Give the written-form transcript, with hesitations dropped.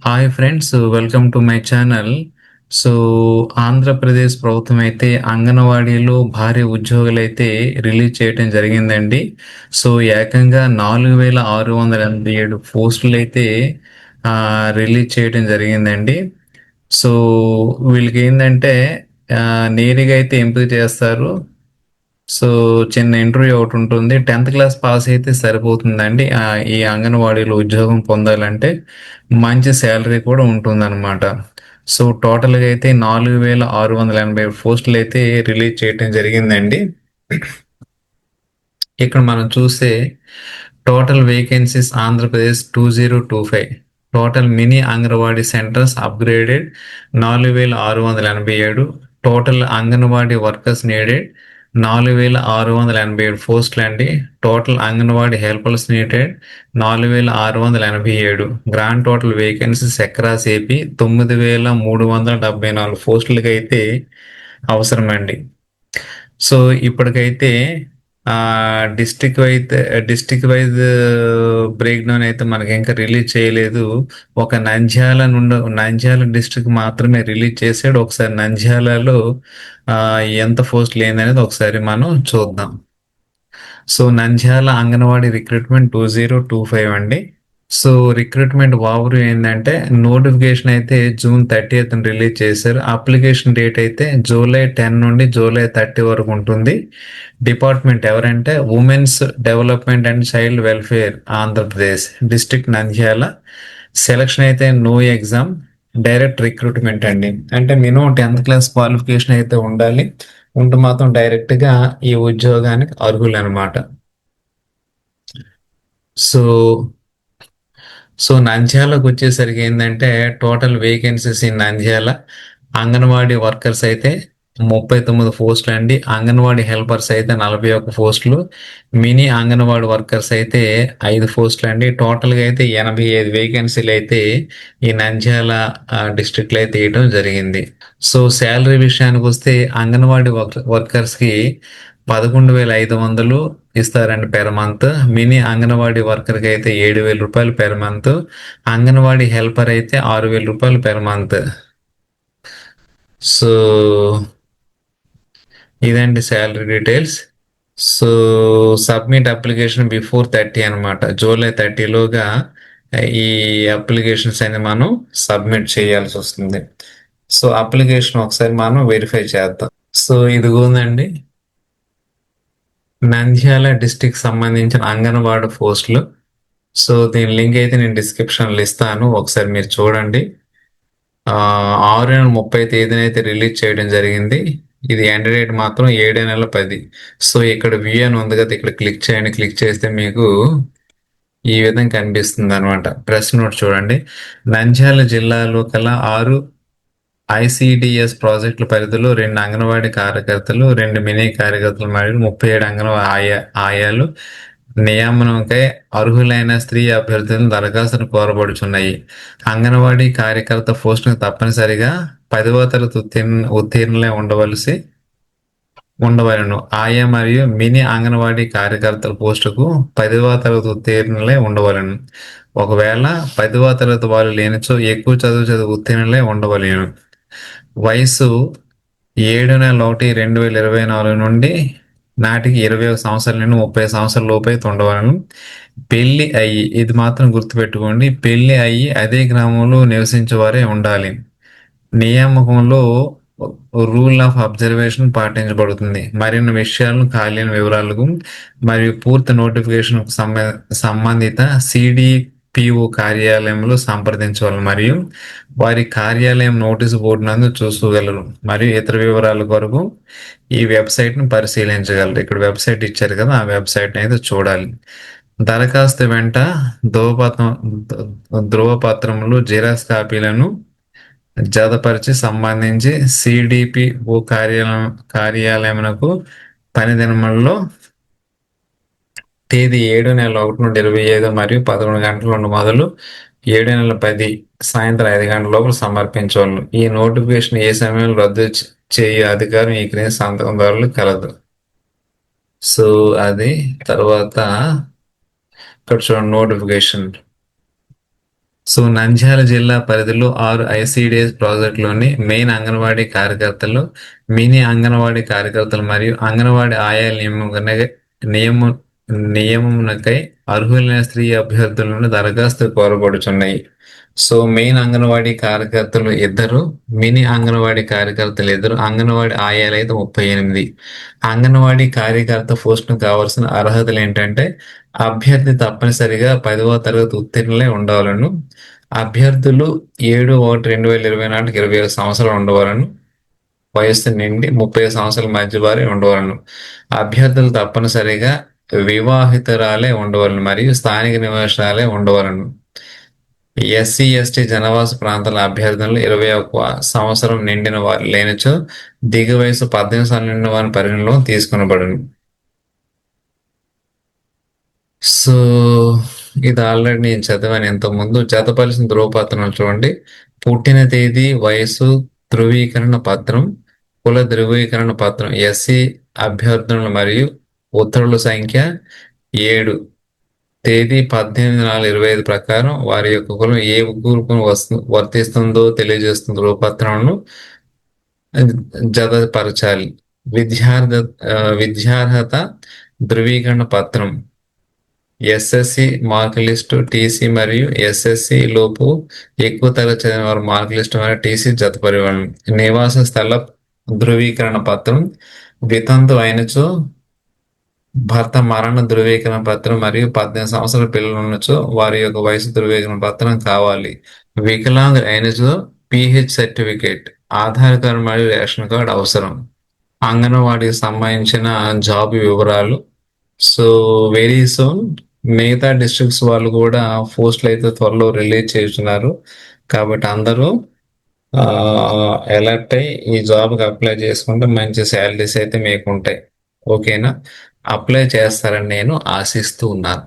Hi friends, welcome to my channel. So Andhra Pradesh ప్రభుత్వం అయితే అంగన్వాడీలో భారీ ఉద్యోగులు అయితే రిలీజ్ చేయడం జరిగిందండి. సో ఏకంగా 4687 పోస్టులు అయితే రిలీజ్ చేయడం జరిగిందండి. సో వీళ్ళకి ఏంటంటే నేరుగా అయితే ఎంపిక చేస్తారు. సో చిన్న ఇంటర్వ్యూ ఒకటి ఉంటుంది. 10th క్లాస్ పాస్ అయితే సరిపోతుందండి. ఈ అంగన్వాడీలో ఉద్యోగం పొందాలంటే మంచి శాలరీ కూడా ఉంటుందన్నమాట. సో టోటల్గా అయితే 4687 పోస్టులు అయితే రిలీజ్ చేయడం జరిగిందండి. ఇక్కడ మనం చూస్తే total vacancies Andhra Pradesh 2025. Total mini anganwadi centres upgraded 4687. Total anganwadi workers needed 4687 పోస్టులు అండి. Total anganwadi helpers needed 4687. Grand total vacancies across AP 9374 పోస్టులకి అయితే అవసరమండి. సో ఇప్పటికైతే డిస్టిక్ వైజ్ బ్రేక్ డౌన్ అయితే మనకి ఇంకా రిలీజ్ చేయలేదు. ఒక నంద్యాల డిస్ట్రిక్ట్ మాత్రమే రిలీజ్ చేశాడు. ఒకసారి నంద్యాలలో ఆ, ఎంత పోస్టులు ఏందనేది ఒకసారి మనం చూద్దాం. సో నంద్యాల అంగన్వాడీ రిక్రూట్మెంట్ 2025 అండి. సో రిక్రూట్మెంట్ ఓవర్ ఏంటంటే నోటిఫికేషన్ అయితే June 30th రిలీజ్ చేశారు. అప్లికేషన్ డేట్ అయితే July 10 నుండి July 30 వరకు ఉంటుంది. డిపార్ట్మెంట్ ఎవరంటే women's development and child welfare Andhra Pradesh, district Nandyal. Selection అయితే నో ఎగ్జామ్, డైరెక్ట్ రిక్రూట్మెంట్ అండి. అంటే మినిమం 10th క్లాస్ క్వాలిఫికేషన్ అయితే ఉండాలి. ఉంటే మాత్రం డైరెక్ట్ గా ఈ ఉద్యోగానికి అర్హులు అనమాట. సో నంద్యాలకు వచ్చేసరికి ఏంటంటే total vacancies in Nandyal anganwadi workers అయితే 39 పోస్టులు అండి. అంగన్వాడీ హెల్పర్స్ అయితే 41 పోస్టులు. మినీ అంగన్వాడీ వర్కర్స్ అయితే 5 పోస్టులు అండి. టోటల్గా అయితే 85 వేకెన్సీలు అయితే ఈ నంద్యాల డిస్ట్రిక్ట్లో అయితే వేయడం జరిగింది. సో శాలరీ విషయానికి వస్తే అంగన్వాడీ వర్కర్స్కి 11,500 ఇస్తారండి పెర్ మంత్. మినీ అంగన్వాడీ వర్కర్కి అయితే 7,000 రూపాయలు పెర్ మంత్. అంగన్వాడీ హెల్పర్ అయితే 6,000 రూపాయలు పెర్ మంత్. సో ఇదండి salary details. So submit application before 30 అనమాట. July 30లోగా ఈ అప్లికేషన్స్ అనేది మనం సబ్మిట్ చేయాల్సి వస్తుంది. సో అప్లికేషన్ ఒకసారి మనం వెరిఫై చేద్దాం. సో ఇదిగోందండి నంద్యాల డిస్టిక్ సంబంధించిన అంగన్వాడీ పోస్టులు. సో దీని లింక్ అయితే నేను డిస్క్రిప్షన్లో ఇస్తాను, ఒకసారి మీరు చూడండి. 6/30 అయితే రిలీజ్ చేయడం జరిగింది. ఇది ఎండ్ డేట్ మాత్రం 7/10. సో ఇక్కడ వ్యూ అని ఉంది కదా, ఇక్కడ క్లిక్ చేయండి. క్లిక్ చేస్తే మీకు ఈ విధంగా కనిపిస్తుంది అనమాట. ప్రెస్ నోట్ చూడండి. నంద్యాల జిల్లాలో కల 6 ఐసిడిఎస్ ప్రాజెక్టుల పరిధిలో 2 అంగన్వాడీ కార్యకర్తలు, 2 మినీ కార్యకర్తలు మరియు 37 అంగన్వాడీ ఆయాలు నియామనంకై అర్హులైన స్త్రీ అభ్యర్థులను దరఖాస్తును కోరబడుచున్నాయి. అంగన్వాడీ కార్యకర్త పోస్టును తప్పనిసరిగా 10వ తరగతి ఉత్తీర్ణులై ఉండవలను. ఆయా మరియు మినీ అంగన్వాడీ కార్యకర్తల పోస్టుకు 10వ తరగతి ఉత్తీర్ణులై ఉండవలను. ఒకవేళ 10వ తరగతి వాళ్ళు లేనిచో ఎక్కువ చదువు ఉత్తీర్ణులై ఉండవలేను. వయసు 7/1/2024 నుండి నాటికి 21 సంవత్సరాల నుండి 30 సంవత్సరాల లోపు అయితే ఉండవలను. పెళ్లి అయ్యి, ఇది మాత్రం గుర్తుపెట్టుకోండి, పెళ్లి అయ్యి అదే గ్రామంలో నివసించేవారే ఉండాలి. నియామకంలో రూల్ ఆఫ్ అబ్జర్వేషన్ పాటించబడుతుంది. మరిన్ని విషయాలను ఖాళీ వివరాలకు మరియు పూర్తి నోటిఫికేషన్ సంబంధిత సిడిపిఓ కార్యాలయంలో సంప్రదించవాలి మరియు వారి కార్యాలయం నోటీసు బోర్డు నందు చూసుకోగలరు. మరియు ఇతర వివరాల కొరకు ఈ వెబ్సైట్ను పరిశీలించగలరు. ఇక్కడ వెబ్సైట్ ఇచ్చారు కదా, ఆ వెబ్సైట్ అయితే చూడాలి. దరఖాస్తు వెంట ధృవపత్రములు జిరాక్స్ కాపీలను జతపరిచి సంబంధించి సిడిపిఓ కార్యాలయమునకు పని దినములలో తేదీ 7/1/2025 మరియు 11 గంటల నుండి మొదలు 7/10 సాయంత్రం 5 గంటల లోపల సమర్పించవలను. ఈ నోటిఫికేషన్ ఏ సమయంలో రద్దు చేయు అధికారం ఈ క్రింది సంతకందారులు కలదు. సో అది తర్వాత ఇక్కడ చూడండి నోటిఫికేషన్. సో నంద్యాల జిల్లా పరిధిలో 6 ఐసిడిఎస్ ప్రాజెక్టులోని మెయిన్ అంగన్వాడీ కార్యకర్తలు, మినీ అంగన్వాడీ కార్యకర్తలు మరియు అంగన్వాడీ ఆయాల నియమ నియమమునకై అర్హులైన స్త్రీ అభ్యర్థుల నుండి దరఖాస్తులు కోరబడుచున్నాయి. సో మెయిన్ అంగన్వాడీ కార్యకర్తలు ఇద్దరు, మినీ అంగన్వాడీ కార్యకర్తలు ఇద్దరు, అంగన్వాడీ ఆయాలు అయితే 38. అంగన్వాడీ కార్యకర్త పోస్టును కావాల్సిన అర్హతలు ఏంటంటే అభ్యర్థి తప్పనిసరిగా 10వ తరగతి ఉత్తీర్ణులై ఉండవలను. అభ్యర్థులు 7/1/2020 నాటికి 25 సంవత్సరాలు ఉండవలను. వయస్సు నిండి 30 సంవత్సరాల మధ్య వారే ఉండవలను. అభ్యర్థులు తప్పనిసరిగా వివాహితురాలే ఉండవలను మరియు స్థానిక నివాసాలే ఉండవలను. ఎస్సీ ఎస్టీ జనవాస ప్రాంతాల అభ్యర్థులు 21 సంవత్సరం నిండిన వారు లేనిచో దిగు వయసు 18 సంవత్సరాలు నిండిన వారిని పరిగణలో తీసుకొనబడును. సో ఇది ఆల్రెడీ నేను చదివాను ఇంతకుముందు. జతపరిచిన ధ్రువపత్రం చూడండి. పుట్టిన తేదీ, వయసు ధృవీకరణ పత్రం, కుల ధృవీకరణ పత్రం, ఎస్సీ అభ్యర్థులు మరియు ఉత్తర్వుల సంఖ్య 7, తేదీ 18/4/25 ప్రకారం వారి యొక్క కులం ఏ గ్రూప్ వర్తిస్తుందో తెలియజేస్తున్న ధ్రువపత్రంను జతపరచాలి. విద్యార్హత ధృవీకరణ పత్రం, ఎస్ఎస్సి మార్క్ లిస్టు, టీసీ మరియు ఎస్ఎస్సి లోపు ఎక్కువ తరగతి చదివిన వారు మార్క్ లిస్టు మరియు టీసీ జతపరివలను. నివాస స్థల ధృవీకరణ పత్రం, వితంతు అయినచో భర్త మరణ ధృవీకరణ పత్రం మరియు 18 సంవత్సరాల పిల్లలు ఉన్నచో వారి యొక్క వయసు ధృవీకరణ పత్రం కావాలి. వికలాంగులు అయినచో పిహెచ్ సర్టిఫికేట్, ఆధార్ కార్డు మరియు రేషన్ కార్డు అవసరం. అంగన్వాడీకి సంబంధించిన జాబ్ వివరాలు. సో వెరీ సూన్ మిగతా డిస్ట్రిక్ట్స్ వాళ్ళు కూడా పోస్టులు అయితే త్వరలో రిలీజ్ చేస్తున్నారు. కాబట్టి అందరూ అలర్ట్ అయ్యి ఈ జాబ్కి అప్లై చేసుకుంటే మంచి శాలరీస్ అయితే మీకు ఉంటాయి. ఓకేనా? అప్లై చేస్తారని నేను ఆశిస్తూ ఉన్నాను.